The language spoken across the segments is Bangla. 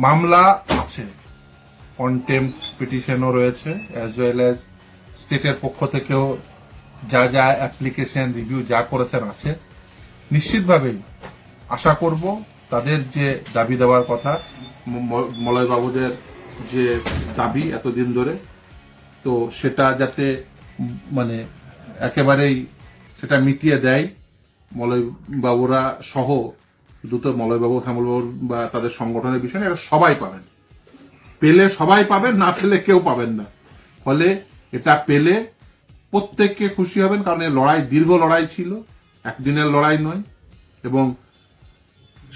মামলা আছে, কন্টেম্পট পিটিশনও রয়েছে, অ্যাজ ওয়েল অ্যাজ স্টেটের পক্ষ থেকেও যা যা অ্যাপ্লিকেশন রিভিউ যা করেছেন আছে। নিশ্চিতভাবেই আশা করব তাদের যে দাবি দেওয়ার কথা, মলয়বাবুদের যে দাবি এতদিন ধরে, তো সেটা যাতে মানে একেবারেই সেটা মিটিয়ে দেয় মলয়বাবুরা সহ। শুধু তো মলয়বাবু শ্যামলবাবুর বা তাদের সংগঠনের বিষয় না, এটা সবাই পাবেন। পেলে সবাই পাবেন, না পেলে কেউ পাবেন না। ফলে এটা পেলে প্রত্যেককে খুশি হবেন, কারণ এই লড়াই দীর্ঘ লড়াই ছিল, একদিনের লড়াই নয়, এবং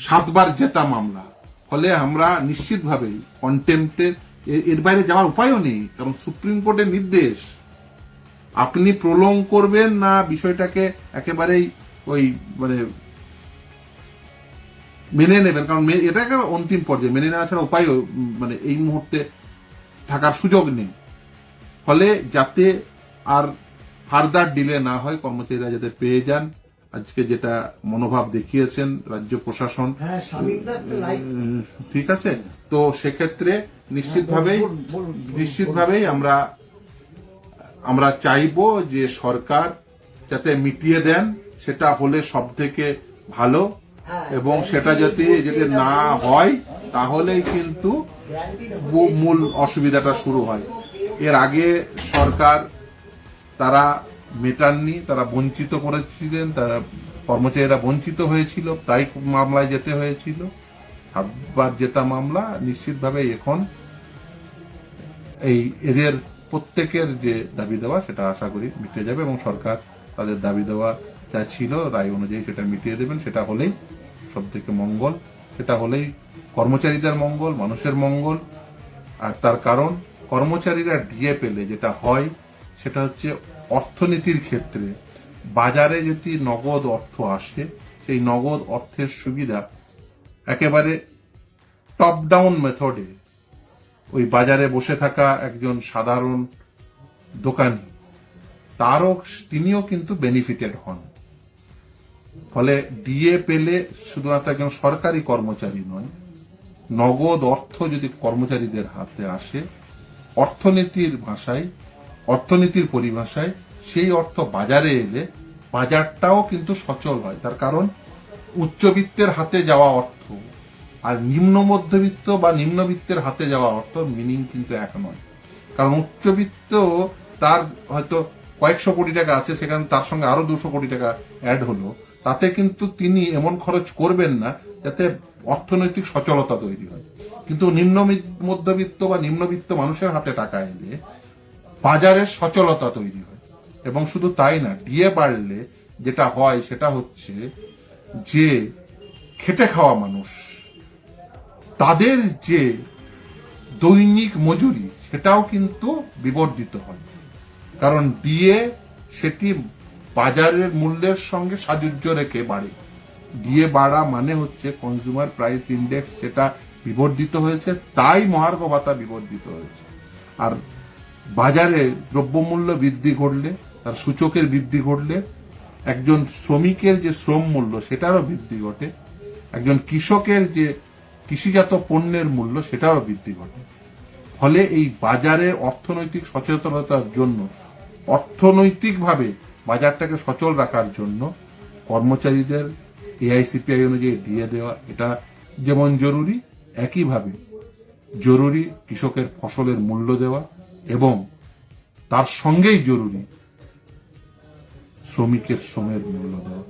7 বার জেতা মামলা। ফলে আমরা নিশ্চিতভাবেই কন্টেম্পটের এর বাইরে যাওয়ার উপায়ও নেই, কারণ সুপ্রিম কোর্টের নির্দেশ। আপনি প্রলং করবেন না বিষয়টাকে একেবারেই ওই মানে মেনে নেবেন, কারণ এটা একেবারে অন্তিম পর্যায়ে, মেনে নেওয়া ছাড়া উপায় মানে এই মুহূর্তে থাকার সুযোগ নেই। ফলে যাতে আর ফার্দার ডিলে না হয়, কর্মচারীরা যাতে পেয়ে যান, আজকে যেটা মনোভাব দেখিয়েছেন রাজ্য প্রশাসন, ঠিক আছে। তো সেক্ষেত্রে নিশ্চিতভাবেই আমরা চাইবো যে সরকার যাতে মিটিয়ে দেন, সেটা হলে সব থেকে ভালো, এবং সেটা যদি না হয় তাহলেই কিন্তু মূল অসুবিধাটা শুরু হয়। এর আগে সরকার তারা মেটাননি, তারা বঞ্চিত করেছিলেন, তারা কর্মচারীরা বঞ্চিত হয়েছিল, তাই মামলায় যেতে হয়েছিল। 7 বার জেতা মামলা, নিশ্চিতভাবে এখন এদের প্রত্যেকের যে দাবি দেওয়া সেটা আশা করি মিটে যাবে, এবং সরকার তাদের দাবি দেওয়া যা ছিল রায় অনুযায়ী সেটা মিটিয়ে দেবেন। সেটা হলেই সব থেকে মঙ্গল, সেটা হলেই কর্মচারীদের মঙ্গল, মানুষের মঙ্গল। আর তার কারণ কর্মচারীরা ডিএ পেলে যেটা হয় সেটা হচ্ছে অর্থনীতির ক্ষেত্রে বাজারে যদি নগদ অর্থ আসে, সেই নগদ অর্থের সুবিধা একেবারে টপ ডাউন মেথডে ওই বাজারে বসে থাকা একজন সাধারণ দোকানি তিনিও কিন্তু বেনিফিটেড হন। ফলে ডিএ পেলে শুধুমাত্র একজন সরকারি কর্মচারী নয়, নগদ অর্থ যদি কর্মচারীদের হাতে আসে, অর্থনীতির পরিভাষায় সেই অর্থ বাজারে এলে বাজারটাও কিন্তু সচল হয়। তার কারণ উচ্চবিত্তের হাতে যাওয়া অর্থ আর নিম্ন মধ্যবিত্ত বা নিম্নবিত্তের হাতে যাওয়া অর্থ মিনিং কিন্তু এক নয়। কারণ উচ্চবিত্ত তার হয়তো কয়েকশো কোটি টাকা আছে, সেখানে তার সঙ্গে আরো 200 কোটি টাকা অ্যাড হলো, তাতে কিন্তু তিনি এমন খরচ করবেন না যাতে অর্থনৈতিক সচলতা তৈরি হয়। কিন্তু নিম্ন মধ্যবিত্ত বা নিম্নবিত্ত মানুষের হাতে টাকা এলে বাজারের সচলতা তৈরি হয়। এবং শুধু তাই না, ডিএ বাড়লে যেটা হয় সেটা হচ্ছে যে খেটে খাওয়া মানুষ তাদের যে দৈনিক মজুরি সেটাও কিন্তু বিবর্ধিত হয়, কারণ ডিএ সেটি বাজারের মূল্যের সঙ্গে সাযুজ্য রেখে বাড়ে। ডিএ বাড়া মানে হচ্ছে কনজিউমার প্রাইস ইন্ডেক্স, সেটা বিবর্ধিত হয়েছে, তাই মহার্ঘ ভাতা বিবর্ধিত হয়েছে। আর বাজারে দ্রব্যমূল্য বৃদ্ধি ঘটলে, তার সূচকের বৃদ্ধি ঘটলে একজন শ্রমিকের যে শ্রম মূল্য সেটারও বৃদ্ধি ঘটে, একজন কৃষকের যে কৃষিজাত পণ্যের মূল্য সেটারও বৃদ্ধি ঘটে। ফলে এই বাজারের অর্থনৈতিক সচেতনতার জন্য, অর্থনৈতিকভাবে বাজারটাকে সচল রাখার জন্য কর্মচারীদের এআইসিপিআই অনুযায়ী ডিএ দেওয়া এটা যেমন জরুরি, একইভাবে জরুরি কৃষকের ফসলের মূল্য দেওয়া, এবং তার সঙ্গেই জরুরি শ্রমিকের শ্রমের মূল্য দেওয়া।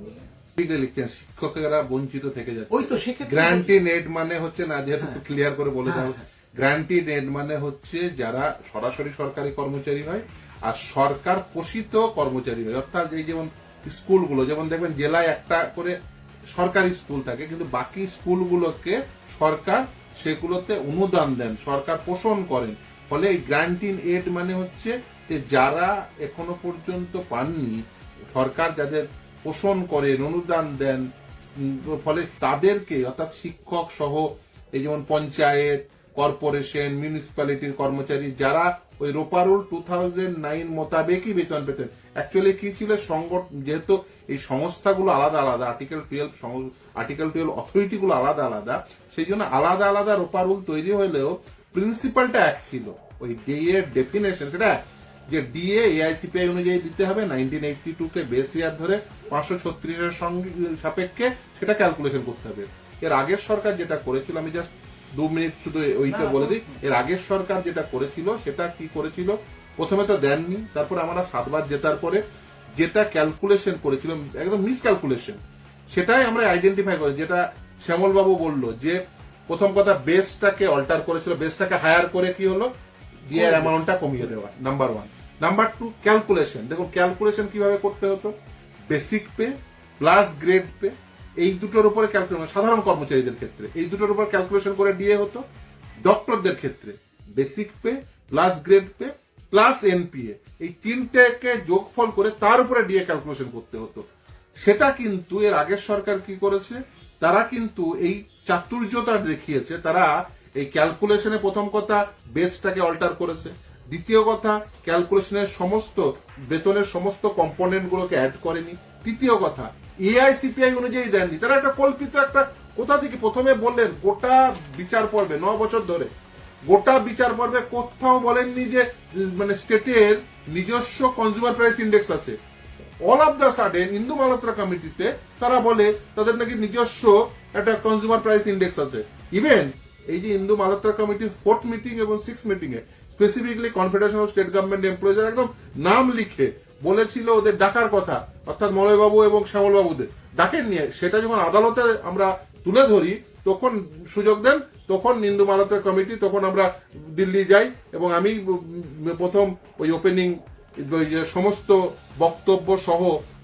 শিক্ষকেরা বঞ্চিত থেকে যাচ্ছে। গ্রান্টিড এড মানে হচ্ছে না, যেহেতু ক্লিয়ার করে বলে দাও, গ্রান্টিড এড মানে হচ্ছে যারা সরাসরি সরকারি কর্মচারী হয় আর সরকার পোষিত কর্মচারী হয়। অর্থাৎ এই যেমন স্কুলগুলো, যেমন দেখবেন জেলায় একটা করে সরকারি স্কুল থাকে, কিন্তু বাকি স্কুলগুলোকে সরকার সেগুলোতে অনুদান দেন, সরকার পোষণ করেন। ফলে এই গ্রান্টিড এড মানে হচ্ছে যে যারা এখনো পর্যন্ত পাননি, সরকার যাদের পোষণ করেন, অনুদান দেন, ফলে তাদেরকে, অর্থাৎ শিক্ষক সহ এই যেমন পঞ্চায়েত কর্পোরেশন, মিউনিসিপ্যালিটির কর্মচারী যারা ওই রোপা রুল 2009 মোতাবেকই বেতন পেতেন। অ্যাকচুয়ালি কি ছিল, যেহেতু এই সংস্থাগুলো আলাদা আলাদা, আর্টিকেল 12 অথরিটি গুলো আলাদা আলাদা, সেই জন্য আলাদা আলাদা রোপা রুল তৈরি হলেও প্রিন্সিপালটা এক ছিল। ওই ডে এর ডেফিনেশন সেটা যে ডিএ এআইসিপিআই অনুযায়ী দিতে হবে, 1982 কে বেস ইয়ার ধরে 536 এর সঙ্গে সাপেক্ষে সেটা ক্যালকুলেশন করতে হবে। এর আগের সরকার যেটা করেছিল, আমি জাস্ট 2 মিনিট শুধু ওইটা বলে দিই, এর আগের সরকার যেটা করেছিল সেটা কি করেছিল, প্রথমে তো দেননি, তারপরে আমরা 7 বার জেতার পরে যেটা ক্যালকুলেশন করেছিল একদম মিস ক্যালকুলেশন, সেটাই আমরা আইডেন্টিফাই করি। যেটা শ্যামল বাবু বলল যে প্রথম কথা বেসটাকে অল্টার করেছিল, বেসটাকে হায়ার করে কি হলো, ডিএ এর অ্যামাউন্টটা কমিয়ে দেওয়া, নাম্বার 1। Number 2 calculation. দেখুন ক্যালকুলেশন কিভাবে করতে হতো, basic pay plus grade pay, এই দুটোর উপরে ক্যালকুলেশন, সাধারণ কর্মচারীদের ক্ষেত্রে এই দুটোর উপর ক্যালকুলেশন করে ডিএ হতো। ডক্টরদের ক্ষেত্রে basic pay plus grade pay plus NPA, এই তিনটেকে যোগফল করে তার উপরে ডিএ ক্যালকুলেশন করতে হতো। সেটা কিন্তু এর আগের সরকার কি করেছে, তারা কিন্তু এই চাতুর্যতা দেখিয়েছে। তারা এই ক্যালকুলেশনে প্রথম কথা বেসটাকে অল্টার করেছে, দ্বিতীয় কথা ক্যালকুলেশনের সমস্ত বেতনের সমস্ত কম্পোনেন্ট গুলোকে অ্যাড করেনি, তৃতীয় কথা এআইসিপিআই অনুযায়ী দেননি। তারা একটা কল্পিত একটা কোথা থেকে প্রথমে বললেন গোটা বিচার পর্বে 9 বছর ধরে গোটা বিচার পর্বে কোথাও বলেননি যে মানে স্টেটের নিজস্ব কনজিউমার প্রাইস ইন্ডেক্স আছে। অল অফ দ্য সাডেন ইন্দু মালহোত্রা কমিটিতে তারা বলে তাদের নাকি নিজস্ব একটা কনজিউমার প্রাইস ইন্ডেক্স আছে। ইভেন এই যে ইন্দু মালহোত্রা কমিটির 4th মিটিং এবং 6th meeting A specifically confederation of state government employees একদম নাম লিখে বলেছিল ওদের ডাকার কথা, অর্থাৎ মলয়বাবু এবং শ্যামল বাবুদের ডাকেন নিয়ে। সেটা যখন আদালতে আমরা তুলে ধরি তখন সুযোগ দেন, তখন ইন্দু মালহোত্রা কমিটি, তখন আমরা দিল্লি যাই এবং আমি প্রথম ওই ওপেনিং সমস্ত বক্তব্য সহ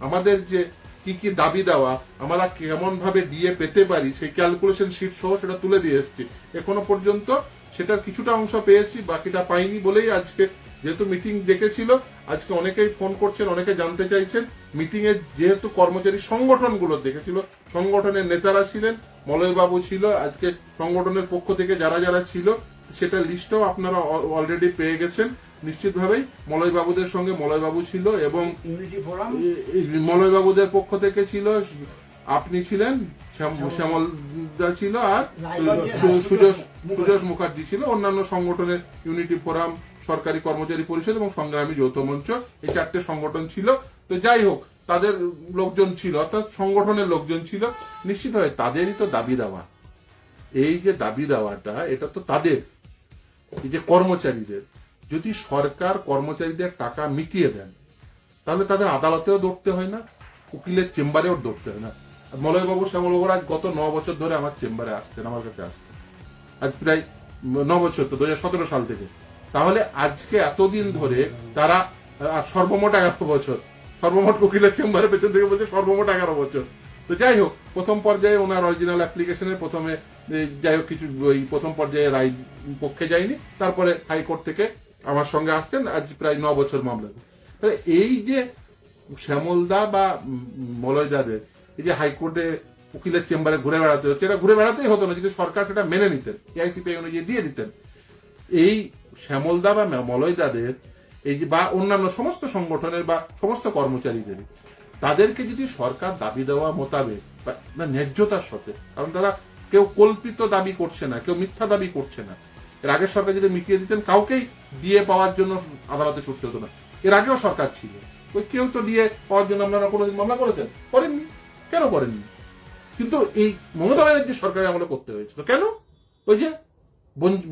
আমাদের যে কি কি দাবি দেওয়া, আমরা কেমন ভাবে ডিএ পেতে পারি সেই ক্যালকুলেশন শিট সহ সেটা তুলে দিয়ে এসেছি। এখনো পর্যন্ত সেটার কিছুটা অংশ পেয়েছি, বাকিটা পাইনি বলেই আজকে যেহেতু মিটিং ডেকেছিল, আজকে অনেকেই ফোন করছেন, অনেকে জানতে চাইছেন। মিটিং এ যেহেতু কর্মচারী সংগঠনগুলো দেখেছিল, সংগঠনের নেতারা ছিলেন, মলয়বাবু ছিল, আজকে সংগঠনের পক্ষ থেকে যারা যারা ছিল সেটা লিস্টও আপনারা অলরেডি পেয়ে গেছেন। নিশ্চিতভাবেই মলয়বাবুদের সঙ্গে মলয়বাবু ছিল এবং মলয়বাবুদের পক্ষ থেকে ছিল, আপনি ছিলেন, শ্যামল দা ছিল, আর সুজস মুখার্জি ছিল। অন্যান্য সংগঠনের ইউনিটি ফোরাম, সরকারি কর্মচারী পরিষদ এবং সংগ্রামী যৌথ মঞ্চ, এই 4টে সংগঠন ছিল। তো যাই হোক, তাদের লোকজন ছিল, অর্থাৎ সংগঠনের লোকজন ছিল। নিশ্চিতভাবে তাদেরই তো দাবি দেওয়া, এই যে দাবি দেওয়াটা এটা তো তাদের, এই যে কর্মচারীদের। যদি সরকার কর্মচারীদের টাকা মিটিয়ে দেন তাহলে তাদের আদালতেও দৌড়তে হয় না, উকিলের চেম্বারেও দৌড়তে হয় না। মলয়বাবু শ্যামলবাবুরা আজ গত 9 বছর ধরে আমার চেম্বারে আসছেন, আমার কাছে আসছেন, আজ প্রায় 9 বছর, তো 2017 সাল থেকে। তাহলে আজকে এতদিন ধরে তারা সর্বমোট 11 বছর, সর্বমোট উকিলের চেম্বারের পেছন থেকে বলছে সর্বমোট 11 বছর। তো যাই হোক, প্রথম পর্যায়ে ওনার অরিজিনাল অ্যাপ্লিকেশনের প্রথমে যাই হোক কিছু ওই প্রথম পর্যায়ে রায় পক্ষে যায়নি, তারপরে হাইকোর্ট থেকে আমার সঙ্গে আসছেন, আজ প্রায় 9 বছর মামলা। তাহলে এই যে শ্যামলদা বা মলয়দাদের এই যে হাইকোর্টে উকিলের চেম্বারে ঘুরে বেড়াতে হচ্ছে, এটা ঘুরে বেড়াতেই হতো না যদি সরকার সেটা মেনে নিতেন, এআইসিপিআই অনুযায়ী দিয়ে দিতেন। এই শ্যামলদা বা মলয়দাদের এই যে বা অন্যান্য সমস্ত সংগঠনের বা সমস্ত কর্মচারীদের, তাদেরকে যদি সরকার দাবি দেওয়া মোতাবেক বা ন্যায্যতার সাথে, কারণ তারা কেউ কল্পিত দাবি করছে না, কেউ মিথ্যা দাবি করছে না। এর আগের সরকার যদি মিটিয়ে দিতেন কাউকেই ডিএ পাওয়ার জন্য আদালতে ছুটতে হতো না। এর আগেও সরকার ছিল, ওই কেউ তো ডিএ পাওয়ার জন্য আপনারা কোনোদিন মামলা করেছেন? করেননি। কেন করেননি? কিন্তু এই মমতা ব্যানার্জি সরকারের আমলে করতে হয়েছিল। কেন? ওই যে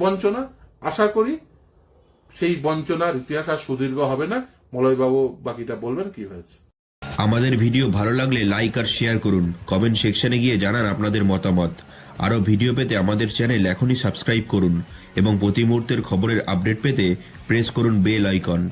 বঞ্চনা। আশা করি সেই বঞ্চনার ইতিহাস আর সুদীর্ঘ হবে না। মলয়বাবু বাকিটা বলবেন কি হয়েছে। আমাদের ভিডিও ভালো লাগলে লাইক আর শেয়ার করুন, কমেন্ট সেকশনে গিয়ে জানান আপনাদের মতামত। আরও ভিডিও পেতে আমাদের চ্যানেল এখনই সাবস্ক্রাইব করুন এবং প্রতি মুহূর্তের খবরের আপডেট পেতে প্রেস করুন বেল আইকন।